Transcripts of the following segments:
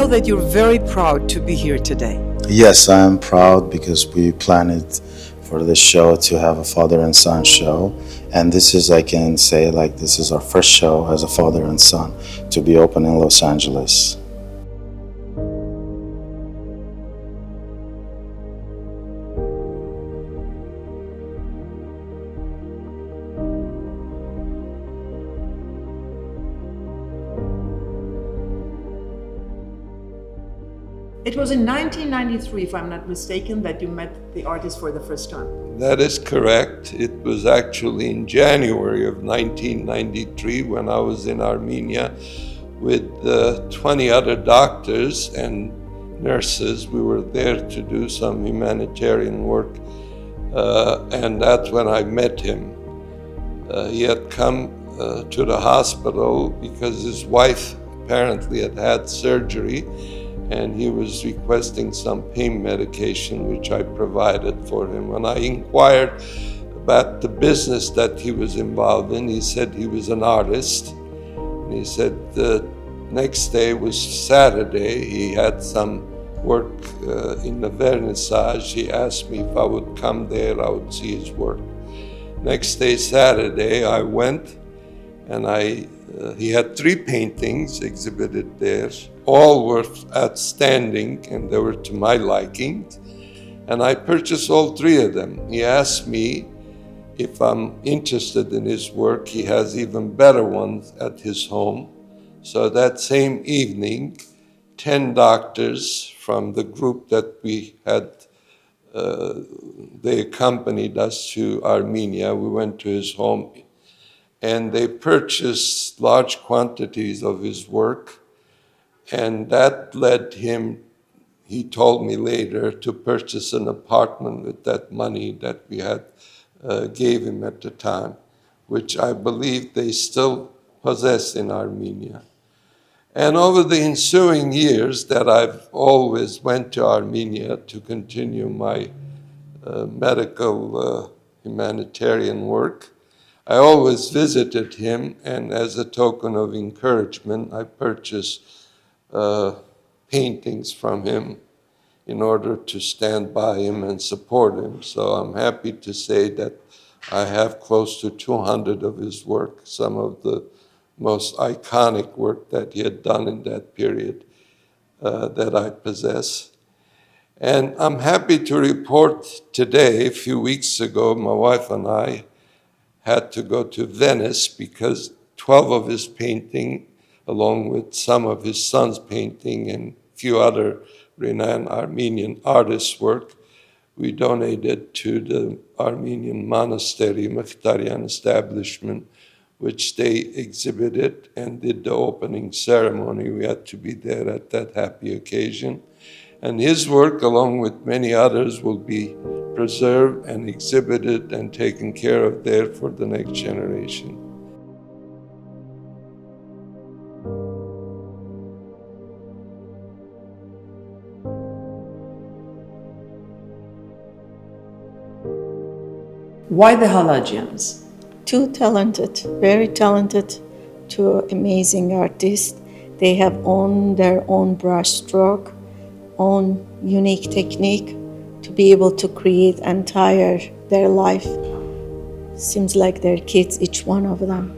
know that you're very proud to be here today. Yes, I am proud because we planned for this show to have a father and son show. And this is, I can say, like, this is our first show as a father and son to be open in Los Angeles. It was in 1993, if I'm not mistaken, that you met the artist for the first time. That is correct. It was actually in January of 1993 when I was in Armenia with 20 other doctors and nurses. We were there to do some humanitarian work, and that's when I met him. He had come to the hospital because his wife apparently had had surgery, and he was requesting some pain medication, which I provided for him. When I inquired about the business that he was involved in, he said he was an artist. And he said the next day was Saturday. He had some work in the vernissage. He asked me if I would come there, I would see his work. Next day, Saturday, I went, and he had 3 paintings exhibited there. All were outstanding, and they were to my liking. And I purchased all 3 of them. He asked me if I'm interested in his work. He has even better ones at his home. So that same evening, 10 doctors from the group that we had, they accompanied us to Armenia. We went to his home, and they purchased large quantities of his work. And that led him, he told me later, to purchase an apartment with that money that we had gave him at the time, which I believe they still possess in Armenia. And over the ensuing years that I've always went to Armenia to continue my medical humanitarian work, I always visited him, and as a token of encouragement, I purchased paintings from him in order to stand by him and support him. So I'm happy to say that I have close to 200 of his work, some of the most iconic work that he had done in that period that I possess. And I'm happy to report today, a few weeks ago, my wife and I had to go to Venice because 12 of his paintings, along with some of his son's painting and a few other renowned Armenian artists' work, we donated to the Armenian monastery, Mkhitaryan establishment, which they exhibited and did the opening ceremony. We had to be there at that happy occasion. And his work, along with many others, will be preserved and exhibited and taken care of there for the next generation. Why the Halajians? Two talented, very talented, two amazing artists. They have their own brush stroke, own unique technique to be able to create entire their life. Seems like they're kids, each one of them.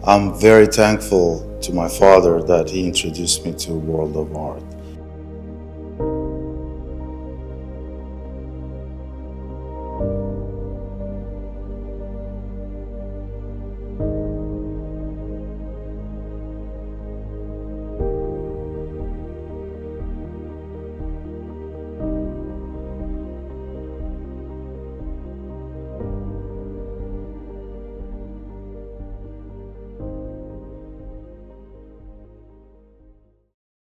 I'm very thankful to my father that he introduced me to world of art.